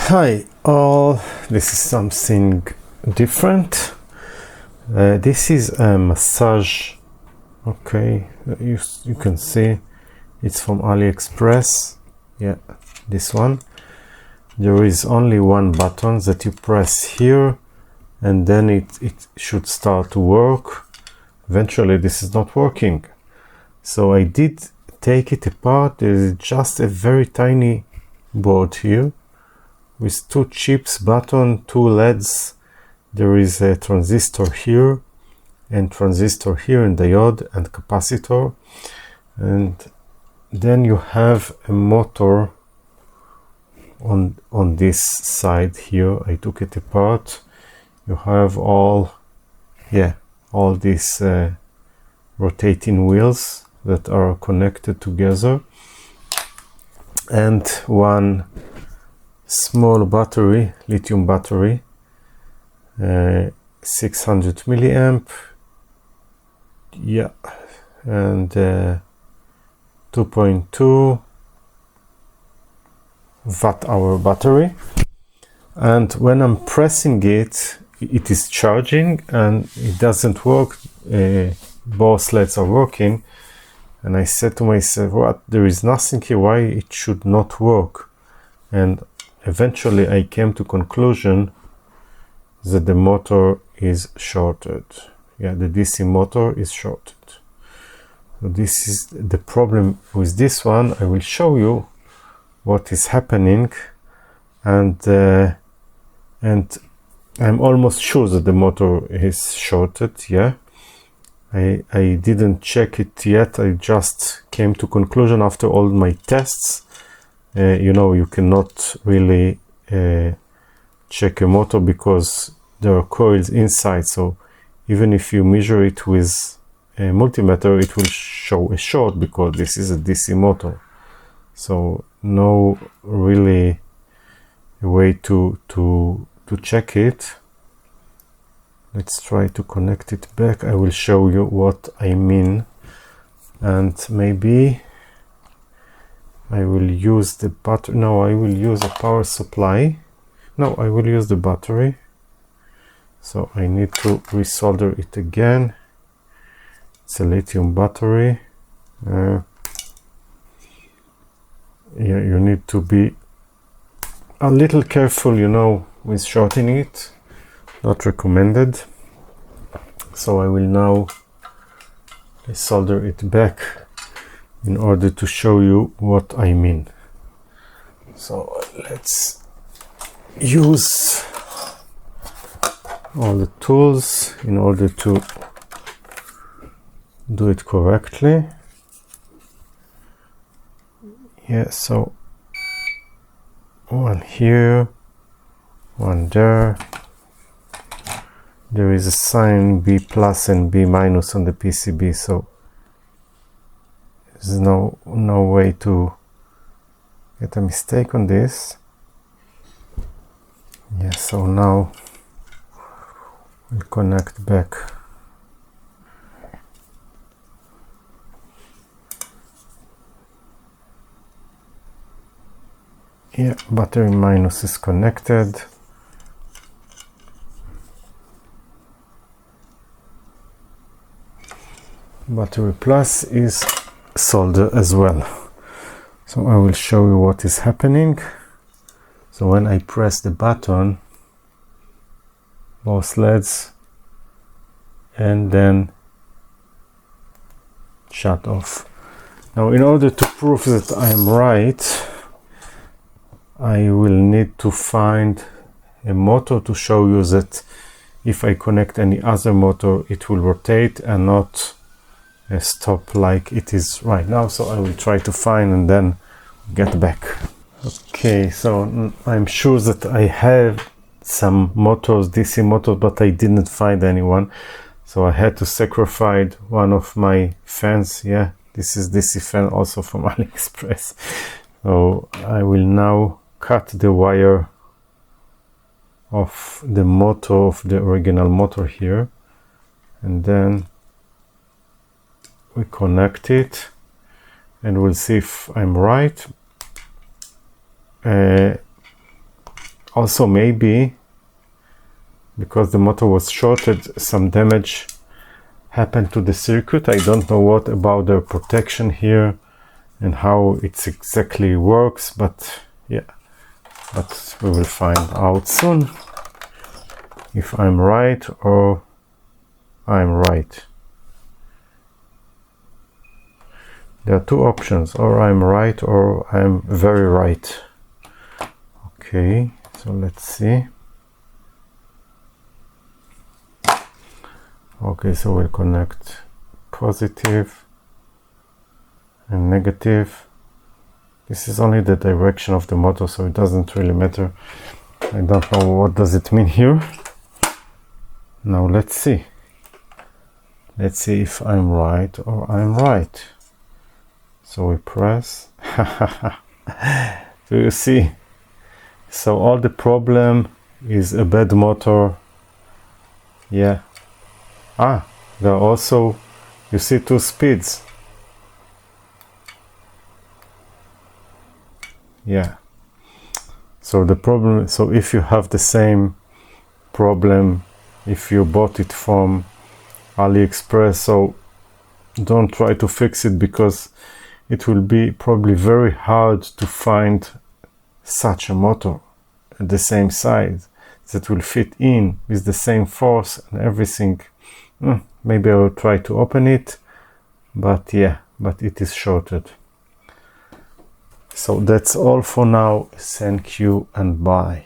Hi all, this is something different. This is a massage. Okay, you can see it's from Aliexpress. Yeah, this one. There is only one button that you press here and then it should start to work. Eventually this is not working, so I did take it apart. There is just a very tiny board here with two chips, button, two LEDs. There is a transistor here and transistor here, and diode and capacitor, and then you have a motor on this side here. I took it apart. You have all these rotating wheels that are connected together, and one small battery, lithium battery, 600 milliamp, and 2.2 watt-hour battery. And when I'm pressing it, it is charging and it doesn't work. Both LEDs are working, and I said to myself, what, there is nothing here, why it should not work? And eventually I came to conclusion that the motor is shorted. The DC motor is shorted. So this is the problem with this one. I will show you what is happening, and I'm almost sure that the motor is shorted. I didn't check it yet. I just came to conclusion after all my tests. You cannot really check a motor because there are coils inside, so even if you measure it with a multimeter, it will show a short because this is a DC motor. So no really way to check it. Let's try to connect it back. I will show you what I mean, and maybe I will use the battery. No, I will use a power supply. No, I will use the battery. So I need to resolder it again. It's a lithium battery. You need to be a little careful, with shorting it. Not recommended. So I will now solder it back in order to show you what I mean. So let's use all the tools in order to do it correctly. So one here, one there. There is a sign B plus and B minus on the PCB, so there's no way to get a mistake on this. So now we'll connect back. Battery minus is connected. Battery plus is soldered as well. So I will show you what is happening. So when I press the button, both LEDs, and then shut off. Now, in order to prove that I am right, I will need to find a motor to show you that if I connect any other motor, it will rotate and not stop like it is right now. So I will try to find and then get back. Okay, so I'm sure that I have some motors, DC motors, but I didn't find anyone. So I had to sacrifice one of my fans. This is DC fan, also from Aliexpress. So I will now cut the wire of the motor, of the original motor here, and then we connect it and we'll see if I'm right. Also maybe because the motor was shorted, some damage happened to the circuit. I don't know what about the protection here and how it exactly works, but yeah, but we will find out soon if I'm right or I'm right. There are two options, or I'm right or I'm very right. Okay, so let's see. Okay, so we'll connect positive and negative. This is only the direction of the motor, so it doesn't really matter. I don't know what does it mean here. Now let's see. Let's see if I'm right or I'm right. So we press. Do you see? So all the problem is a bad motor. Yeah. Ah, there are also, you see, two speeds. Yeah. So the problem, so if you have the same problem, if you bought it from Aliexpress, so don't try to fix it, because it will be probably very hard to find such a motor at the same size that will fit in with the same force and everything. Maybe I will try to open it, but yeah, but it is shorted. So that's all for now. Thank you and bye.